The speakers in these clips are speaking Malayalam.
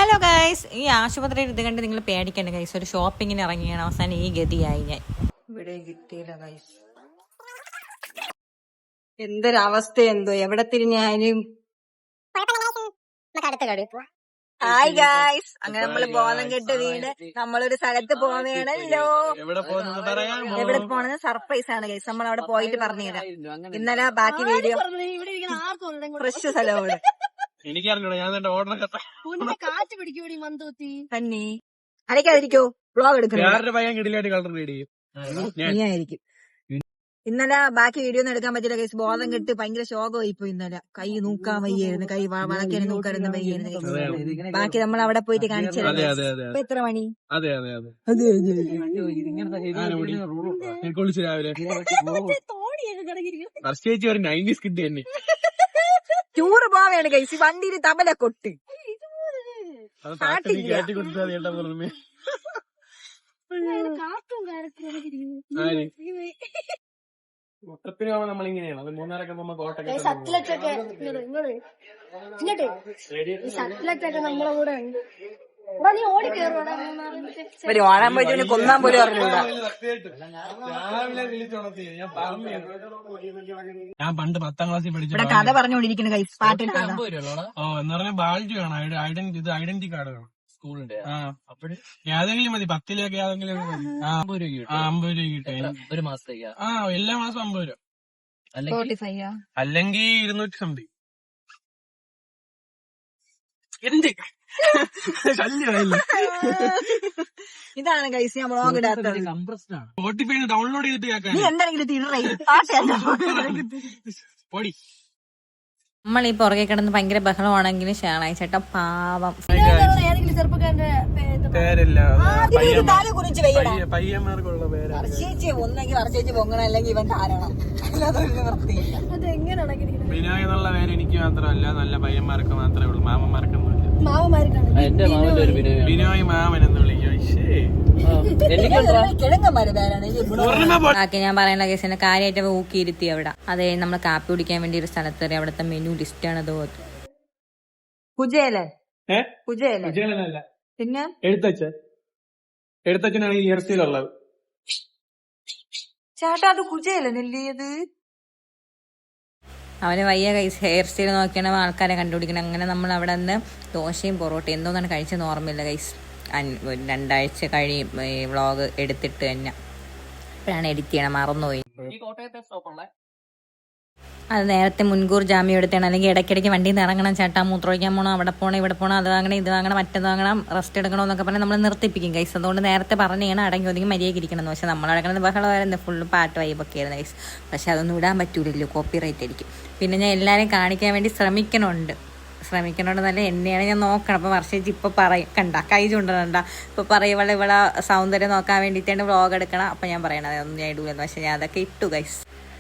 ഹലോ ഗൈസ്, ഈ ആശുപത്രിയിൽ ഇത് കണ്ട് നിങ്ങൾ പേടിക്കണ്ട ഗൈസ്. ഒരു ഷോപ്പിങ്ങിന് ഇറങ്ങിയാണ് അവസാനം ഈ ഗതിയായി ഞാൻ. ഇവിടെ കിട്ടിയില്ല ഗൈസ്. എന്തൊരവസ്ഥ എന്തോ, എവിടെ തിരിഞ്ഞാലും. ഹായ് ഗൈസ്, അങ്ങനെ നമ്മള് ബോധം കെട്ട് വീട് നമ്മളൊരു സ്ഥലത്ത് പോവേണല്ലോ. എവിടെ പോണെന്ന് സർപ്രൈസ് ആണ് ഗൈസ്. നമ്മൾ അവിടെ പോയിട്ട് പറഞ്ഞുതരാം. ഇന്നലെ ബാക്കി വീഡിയോ ഫ്രഷ് സ്ഥലമാണ്. തന്നെ അടയ്ക്കാതിരിക്കോ, വ്ളോഗ് എടുക്കും. ഇന്നലെ ബാക്കി വീഡിയോ ഒന്നും എടുക്കാൻ പറ്റില്ല ഗൈസ്. ബോധം കെട്ട് ഭയങ്കര ശോകമായി പോയി ഇന്നലെ. കൈ നോക്കാൻ വയ്യായിരുന്നു, കൈ വളക്കാൻ നോക്കാനൊന്നും വയ്യായിരുന്നു. ബാക്കി നമ്മൾ അവിടെ പോയിട്ട് കാണിച്ചു. ഇപ്പൊ എത്ര മണി? Tour പോവേണ് guys. വണ്ടിയിൽ തബല കൊട്ട് മൊത്തത്തിന് പോകുമ്പോ നമ്മളിങ്ങനെയാണ്. അത് മൂന്നാറൊക്കെ പോകുമ്പോ കോട്ടൊക്കെ നമ്മളെ കൂടെ ഉണ്ട്. ഒരു ഓടാൻ പോയിട്ട് കൊന്നാൻ പോലും അറിഞ്ഞില്ല. ഞാൻ പണ്ട് 10ാം ക്ലാസ്സിൽ പഠിച്ച കഥ പറഞ്ഞുകൊണ്ടിരിക്കുന്ന ഗൈസ്. പാട്ടിൽ എന്ന് പറഞ്ഞാൽ ബാൾജ് വേണം, ഐഡന്റിറ്റി കാർഡ് വേണം സ്കൂളിന്റെ. ഏതെങ്കിലും മതി, 10ലേക്ക് ഏതെങ്കിലും 50 രൂപ കിട്ടും ഒരു മാസത്തേക്ക്. എല്ലാ മാസം 50 രൂപ, അല്ലെങ്കിൽ 200 സംതിങ്. എന്ത് ഇതാണ് ഗൈസ് ഞാൻ വ്ളോഗ് ഇടാത്തത്. സ്പോട്ടിഫൈ ഡൗൺലോഡ് ചെയ്തിട്ട് കേൾക്കാൻ. പൊടി നമ്മൾ ഈ പുറകെ കിടന്ന് ഭയങ്കര ബഹളമാണെങ്കിലും ഷാണായി ചേട്ടൻ പാവം. പേരില്ല, പയ്യന്മാർക്കുള്ള പേര്. വർഷേച്ചി ഒന്നെങ്കിൽ വർഷേച്ചി പൊങ്ങണം, അല്ലെങ്കിൽ ഇവൻ കാരണം. ബിനോയ് എന്നുള്ള പേര് എനിക്ക് മാത്രമല്ല, നല്ല പയ്യന്മാർക്ക് മാത്രമേ ഉള്ളൂ. മാമന്മാർക്കൊന്നും ഇല്ല. ബിനോയ് മാമൻ എന്ന് വിളിക്കും. ബാക്കി ഞാൻ പറയുന്ന കേസിനെ കാര്യമായിട്ട് ഊക്കിയിരുത്തി അവിടെ. അത് നമ്മൾ കാപ്പി കുടിക്കാൻ വേണ്ടി ഒരു സ്ഥലത്ത് കയറി. അവിടുത്തെ മെനു ലിസ്റ്റ് ആണ് തോന്നുന്നത്. കുജേലല്ല പിന്നെ എഴുത്തച്ഛനാണ് ഈ ഹെയർ സ്റ്റൈൽ ഉള്ളത്. ചേട്ടാ അത് കുജേലനല്ലേ? അത് അവന് വയ്യ കൈസ്. ഹെയർ സ്റ്റൈൽ നോക്കിയാണ് ആൾക്കാരെ കണ്ടുപിടിക്കണം. അങ്ങനെ നമ്മൾ അവിടെ നിന്ന് ദോശയും പൊറോട്ടയും എന്തോന്നാണ് കഴിച്ചെന്ന് ഓർമ്മയില്ല കൈസ്. 2 ആഴ്ച കഴിയും ഈ വ്ളോഗ് എടുത്തിട്ട് തന്നെ. ഇപ്പോഴാണ് എഡിറ്റ് ചെയ്യണം, മറന്നുപോയി. അത് നേരത്തെ മുൻകൂർ ജാമ്യം എടുത്താണ്. അല്ലെങ്കിൽ ഇടയ്ക്കിടയ്ക്ക് വണ്ടിയിൽ നിന്ന് ഇറങ്ങണം, ചേട്ടാ മൂത്രമൊഴിക്കാൻ പോകണം, അവിടെ പോകണം, ഇവിടെ പോകണം, അത് വാങ്ങണം, ഇത് വാങ്ങണം, മറ്റേത് വാങ്ങണം, റെസ്റ്റ് എടുക്കണം എന്നൊക്കെ പറഞ്ഞാൽ നമ്മൾ നിർത്തിപ്പിക്കും കൈസ്. അതുകൊണ്ട് നേരത്തെ പറഞ്ഞാണ് അടങ്ങി ഒതുങ്ങി മര്യാദയ്ക്ക് ഇരിക്കണം. പക്ഷെ നമ്മൾ അടങ്ങുന്നത് ബഹളമായിരുന്നു, ഫുള്ള് പാട്ട് വൈബൊക്കെ ആയിരുന്നു കൈസ്. പക്ഷെ അതൊന്നും ഇടാൻ പറ്റൂലല്ലോ, കോപ്പി റൈറ്റ് ആയിരിക്കും. പിന്നെ ഞാൻ എല്ലാവരെയും കാണിക്കാൻ വേണ്ടി ശ്രമിക്കണോണ്ടെന്നല്ല, എന്നെയാണ് ഞാൻ നോക്കണം. അപ്പോൾ വർഷേച്ചി ഇപ്പോൾ പറയും, കണ്ട കൈ ചൂണ്ടണ്ട, ഇപ്പോൾ പറയും ഇവളെ സൗന്ദര്യം നോക്കാൻ വേണ്ടിയിട്ടാണ് വ്ളോഗ് എടുക്കണം. അപ്പം ഞാൻ പറയണത് അതൊന്നും ഞാൻ ഇടൂലെന്ന്. പക്ഷെ ഞാൻ അതൊക്കെ ഇട്ടു ഗൈസ്.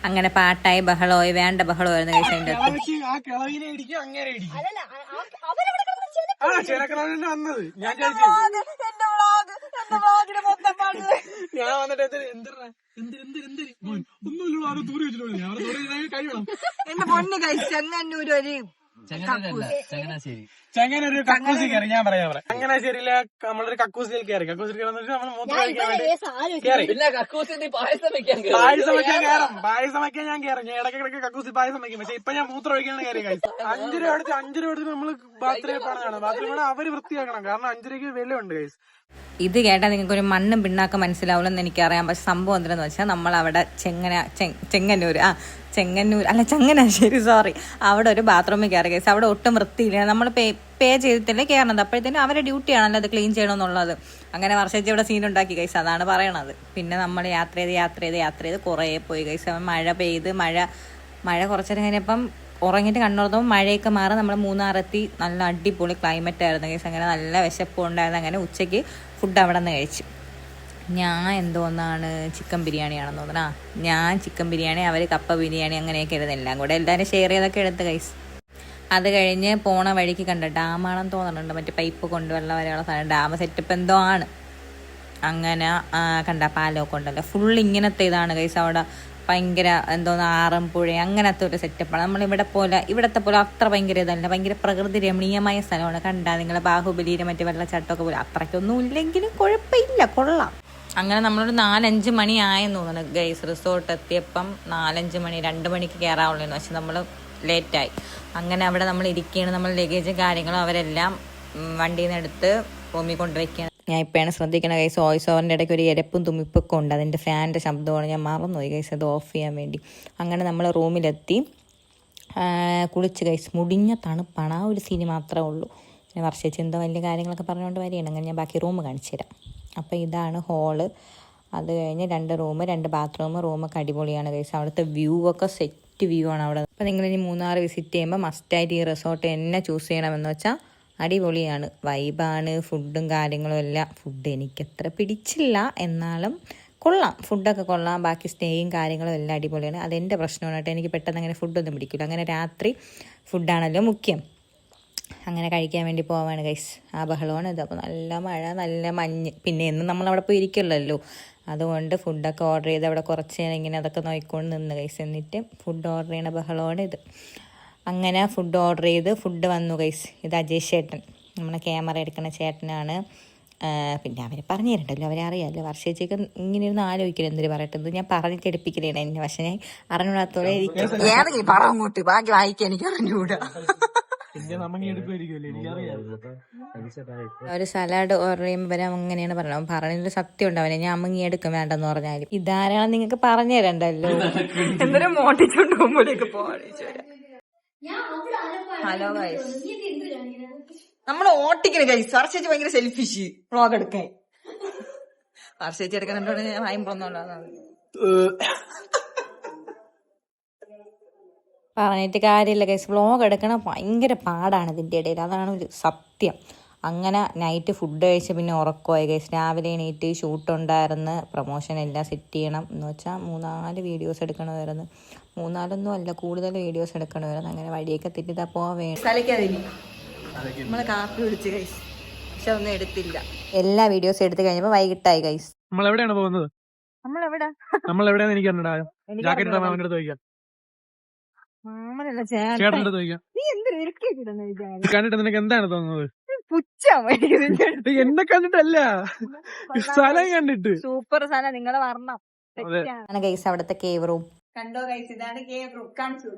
അങ്ങനെ പാട്ടായി ബഹളമായി, വേണ്ട ബഹളമായിരുന്നു ഗൈസ്. അതിൻ്റെ അടുത്ത് എന്റെ പൊന്ന് കഴിച്ച് ചെങ്ങന്നൂര് ഒരു ചങ്ങനൊരു കക്കൂസി കയറി. ഞാൻ പറയാം ചങ്ങനാശ്ശേരിയിലെ നമ്മളൊരു കക്കൂസിൽ കയറി. കക്കൂസിൽ നമ്മൾ മൂത്ര കഴിക്കാൻ വേണ്ടി കയറി. പായസം വെക്കാൻ ഞാൻ കയറി. ഞാൻ ഇടയ്ക്കിടയ്ക്ക് കക്കൂസി പായസം വെക്കും. പക്ഷെ ഇപ്പൊ ഞാൻ മൂത്രം ഒഴിക്കാണ് കയറി കഴിച്ചു. 5 രൂപ എടുത്ത് നമ്മള് ബാത്റൂമിൽ പോകണം. ബാത്റൂമിൽ അവര് വൃത്തിയാക്കണം, കാരണം 5 രൂപയ്ക്ക് വിലയുണ്ട് കൈസ്. ഇത് കേട്ടാൽ നിങ്ങൾക്കൊരു മണ്ണും പിണ്ണാക്കം മനസ്സിലാവില്ലെന്ന് എനിക്കറിയാം. പക്ഷെ സംഭവം എന്തെന്ന് വെച്ചാൽ നമ്മളവിടെ ചങ്ങനാശ്ശേരി അവിടെ ഒരു ബാത്റൂമിൽ കയറി കേസ്. അവിടെ ഒട്ടും വൃത്തിയില്ല. നമ്മൾ പേ ചെയ്തിട്ടല്ലേ കയറണത്. അപ്പോഴത്തേനും അവരുടെ ഡ്യൂട്ടിയാണല്ലോ അത് ക്ലീൻ ചെയ്യണമെന്നുള്ളത്. അങ്ങനെ വർഷേച്ചി ഇവിടെ സീനുണ്ടാക്കി കൈസ്, അതാണ് പറയണത്. പിന്നെ നമ്മൾ യാത്ര ചെയ്ത് കുറേ പോയി കൈസ്. മഴ പെയ്ത് മഴ കുറച്ചേരം കഴിഞ്ഞപ്പം ഉറങ്ങിയിട്ട് കണ്ണുറന്നപ്പോൾ മഴയൊക്കെ മാറി നമ്മൾ മൂന്നാറെത്തി. നല്ല അടിപൊളി ക്ലൈമറ്റ് ആയിരുന്നു കേസ്. അങ്ങനെ നല്ല വിശപ്പുണ്ടായിരുന്നു. അങ്ങനെ ഉച്ചയ്ക്ക് ഫുഡ് അവിടെ നിന്ന് കഴിച്ചു. ഞാൻ എന്തോന്നാണ് ചിക്കൻ ബിരിയാണിയാണെന്ന് തോന്നുന്നു. ഞാൻ ചിക്കൻ ബിരിയാണി, അവർ കപ്പ ബിരിയാണി, അങ്ങനെയൊക്കെ ആയിരുന്നു. എല്ലാം കൂടെ എല്ലാവരും ഷെയർ ചെയ്തൊക്കെ എടുത്ത് കൈസ്. അത് കഴിഞ്ഞ് പോണ വഴിക്ക് കണ്ട ഡാമാണെന്ന് തോന്നുന്നുണ്ട്, മറ്റേ പൈപ്പ് കൊണ്ടുവെള്ളം വരെയുള്ള സാധനം. ഡാം സെറ്റപ്പ് എന്തോ ആണ്. അങ്ങനെ കണ്ട പാലമൊക്കെ ഉണ്ടല്ലോ, ഫുൾ ഇങ്ങനത്തെ ഇതാണ് കൈസ്. അവിടെ ഭയങ്കര എന്തോന്ന് ആറും പുഴയും അങ്ങനത്തെ ഒരു സെറ്റപ്പാണ്. ഇവിടത്തെ പോലെ അത്ര ഭയങ്കര ഇതല്ല, ഭയങ്കര പ്രകൃതി രമണീയമായ സ്ഥലമാണ്. കണ്ടാൽ നിങ്ങൾ ബാഹുബലിയിലെ മറ്റേ വെള്ളച്ചാട്ടമൊക്കെ പോലെ അത്രയ്ക്കൊന്നും ഇല്ലെങ്കിലും കുഴപ്പമില്ല, കൊള്ളാം. അങ്ങനെ നമ്മളൊരു 4-5 മണി ആയെന്ന് തോന്നുന്നു ഗൈസ്. റിസോർട്ട് എത്തിയപ്പം 4-5 മണി, 2 മണിക്ക് കയറാവുള്ളൂ. പക്ഷെ നമ്മൾ ലേറ്റായി. അങ്ങനെ അവിടെ നമ്മൾ ഇരിക്കുകയാണ്. നമ്മൾ ലഗേജും കാര്യങ്ങളും അവരെല്ലാം വണ്ടിയിൽ നിന്ന് എടുത്ത് റൂമിൽ കൊണ്ടുവയ്ക്കുകയാണ്. ഞാൻ ഇപ്പോഴാണ് ശ്രദ്ധിക്കണ ഗൈസ്, വോയിസ് ഓവറിൻ്റെ ഇടയ്ക്ക് ഒരു എരപ്പും തുമ്മിപ്പൊക്കെ ഉണ്ട്. അതിൻ്റെ ഫാനിൻ്റെ ശബ്ദമാണ്, ഞാൻ മറന്നുപോയി ഗൈസ് അത് ഓഫ് ചെയ്യാൻ വേണ്ടി. അങ്ങനെ നമ്മൾ റൂമിലെത്തി കുളിച്ച് ഗൈസ്. മുടിഞ്ഞ തണുപ്പാണ്, ആ ഒരു സീന് മാത്രമേ ഉള്ളൂ. പിന്നെ വർഷിച്ച് എന്തോ വലിയ കാര്യങ്ങളൊക്കെ പറഞ്ഞുകൊണ്ട് വരികയാണ്. അങ്ങനെ ഞാൻ ബാക്കി റൂം കാണിച്ചു തരാം. അപ്പോൾ ഇതാണ് ഹോള്. അത് കഴിഞ്ഞ് 2 റൂം, 2 ബാത്റൂം. റൂമൊക്കെ അടിപൊളിയാണ് ഗൈസ്. അവിടുത്തെ വ്യൂ ഒക്കെ സെറ്റ് വ്യൂ ആണ് അവിടെ. അപ്പോൾ നിങ്ങളിനി മൂന്നാർ വിസിറ്റ് ചെയ്യുമ്പോൾ മസ്റ്റായിട്ട് ഈ റിസോർട്ട് എന്നെ ചൂസ് ചെയ്യണമെന്ന് വെച്ചാൽ അടിപൊളിയാണ്, വൈബാണ്, ഫുഡും കാര്യങ്ങളും എല്ലാം. ഫുഡ് എനിക്കത്ര പിടിച്ചില്ല, എന്നാലും കൊള്ളാം, ഫുഡൊക്കെ കൊള്ളാം. ബാക്കി സ്റ്റേയും കാര്യങ്ങളും എല്ലാം അടിപൊളിയാണ്. അതെൻ്റെ പ്രശ്നമാണ് കേട്ടോ, എനിക്ക് പെട്ടെന്ന് അങ്ങനെ ഫുഡൊന്നും പിടിക്കില്ല. അങ്ങനെ രാത്രി ഫുഡാണല്ലോ മുഖ്യം. അങ്ങനെ കഴിക്കാൻ വേണ്ടി പോവാണ് ഗൈസ്. ആ ബഹളമാണ് ഇത്. അപ്പോൾ നല്ല മഴ, നല്ല മഞ്ഞ്. പിന്നെ എന്നും നമ്മളവിടെ പോയി ഇരിക്കില്ലല്ലോ, അതുകൊണ്ട് ഫുഡൊക്കെ ഓർഡർ ചെയ്ത് അവിടെ കുറച്ച് നേരം ഇങ്ങനെ അതൊക്കെ നോക്കിക്കൊണ്ട് നിന്ന് ഗൈസ്. എന്നിട്ട് ഫുഡ് ഓർഡർ ചെയ്യണ ബഹളമാണ് ഇത്. അങ്ങനെ ഫുഡ് ഓർഡർ ചെയ്ത് ഫുഡ് വന്നു ഗൈസ്. ഇത് അജയ് ചേട്ടൻ, നമ്മളെ ക്യാമറ എടുക്കുന്ന ചേട്ടനാണ്. പിന്നെ അവർ പറഞ്ഞു തരണ്ടല്ലോ, അവരെ അറിയാമല്ലോ. വർഷേച്ചേക്ക് ഇങ്ങനെ ഇരുന്ന് ആലോചിക്കണം എന്തിനു പറയട്ടത്. ഞാൻ പറഞ്ഞിട്ട് എടുപ്പിക്കലാണ് എന്നെ, പക്ഷെ ഞാൻ അറിഞ്ഞൂടാത്തോടെ ഏതെങ്കിലും പറ അങ്ങോട്ട്, ബാക്കി വായിക്കാൻ എനിക്ക് അറിഞ്ഞൂടാ. ഒരു സലാഡ് ഓർഡർ ചെയ്യുമ്പോൾ വരെ അങ്ങനെയാണ് പറയുന്നത്. അവൻ പറഞ്ഞതിൽ സത്യം ഉണ്ട്, അവനെ ഞാൻ അമ്മങ്ങി എടുക്കും വേണ്ടെന്ന് പറഞ്ഞാലും. ഇതാരാണെന്ന് നിങ്ങൾക്ക് പറഞ്ഞു തരണ്ടല്ലോ. എന്തൊരു മോട്ടിച്ചോണ്ട് പോകുമ്പോഴേക്ക് പോവാണ്. ഹലോ ഗൈസ്, നമ്മള് ഓട്ടിക്കണ ഗൈസ്. വർഷേച്ച് ഭയങ്കര സെൽഫിഷ് വ്ളോഗ് എടുക്കാൻ. വർഷേച്ച് എടുക്കുന്നുണ്ടോ ഞാൻ ഭയമ്പൊന്നുള്ളതാണ്. പറഞ്ഞിട്ട് കാര്യമില്ല ഗൈസ്, വ്ളോഗ് എടുക്കണം ഭയങ്കര പാടാണ് ഇതിൻ്റെ ഇടയിൽ, അതാണ് ഒരു സത്യം. അങ്ങനെ നൈറ്റ് ഫുഡ് കഴിച്ച് പിന്നെ ഉറക്കമായി ഗൈസ്. രാവിലെ എണീറ്റ് ഷൂട്ടുണ്ടായിരുന്നു, പ്രൊമോഷൻ എല്ലാം സെറ്റ് ചെയ്യണം എന്ന് വെച്ചാൽ 3-4 വീഡിയോസ് എടുക്കണമായിരുന്നു. 3-4 അല്ല, കൂടുതൽ വീഡിയോസ് എടുക്കണമായിരുന്നു. അങ്ങനെ വഴിയൊക്കെ തെറ്റിതാ പോവാൻ സ്ഥലക്കാതില്ല, നമ്മള് കാപ്പി കുടിച്ച് ഗൈസ്, പക്ഷെ ഒന്നും എടുത്തില്ല. എല്ലാ വീഡിയോസ് എടുത്ത് കഴിഞ്ഞപ്പോൾ വൈകിട്ടായി ഗൈസ്. നമ്മളെവിടെയാണ് പോകുന്നത്? നമ്മളെവിടെയാന്ന് എനിക്ക് ജാക്കറ്റ് ഇടാൻ അവൻ്റെ അടുത്ത് ചോദിക്കാം. ചേട്ടൻ്റെ അടുത്ത് ചോദിക്കാം. കണ്ടിട്ട് നിനക്ക് എന്താണ് തോന്നുന്നത്? എന്നെ കണ്ടിട്ടല്ല, സ്ഥലം കണ്ടിട്ട്. സൂപ്പർ സ്ഥലം, നിങ്ങള് വരണം. ഗൈസ് അവിടുത്തെ കേവ് റൂം കണ്ടോ ഗൈസ്, ഇതാണ് കേവ് റൂം. കാണിച്ചു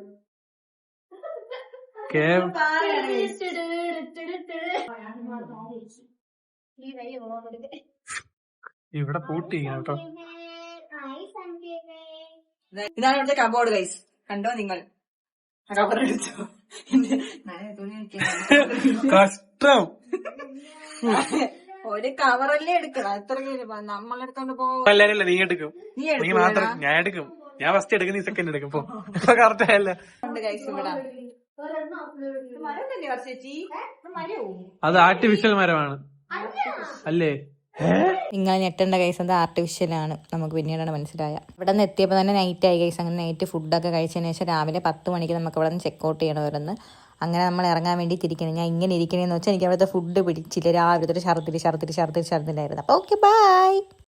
ഇവിടെ പൂട്ടി കേട്ടോ. ഇതാണ് ഇവിടുത്തെ കബോർഡ് ഗൈസ്, കണ്ടോ നിങ്ങൾ? കഷ്ടം. ഒരു കവറല്ലേ എടുക്കണം, അത്രയ്ക്ക് നമ്മളെടുത്തോണ്ട് പോകും. എല്ലാരും നീ എടുക്കും, നീ മാത്രം. ഞാൻ എടുക്കും, ഞാൻ ഫസ്റ്റ് എടുക്കും, നീ സെക്കൻഡ് എടുക്കും. ഇപ്പൊ കറക്റ്റ് ആയല്ലേ? അത് ആർട്ടിഫിഷ്യൽ മരമാണ് അല്ലേ? നിങ്ങൾ ഞെട്ടേണ്ട ഗൈസ്, അത് ആർട്ടിഫിഷ്യലാണ്. നമുക്ക് പിന്നീടാണ് മനസ്സിലായ. ഇവിടെ നിന്ന് എത്തിയപ്പോൾ തന്നെ നൈറ്റ് ആയി ഗൈസ്. അങ്ങനെ നൈറ്റ് ഫുഡൊക്കെ കഴിച്ചതിന് ശേഷം രാവിലെ 10 മണിക്ക് നമുക്ക് ഇവിടെ നിന്ന് ചെക്കൗട്ട് ചെയ്യണമായിരുന്നു. അങ്ങനെ നമ്മൾ ഇറങ്ങാൻ വേണ്ടി തിരിക്കണം. ഞാൻ ഇങ്ങനെ ഇരിക്കണേന്ന് വെച്ചാൽ എനിക്ക് അവിടുത്തെ ഫുഡ് പിടിച്ചില്ല. രാവിലത്തെ ഒരു ഛർദിലായിരുന്നു. അപ്പോൾ ഓക്കെ ബൈ.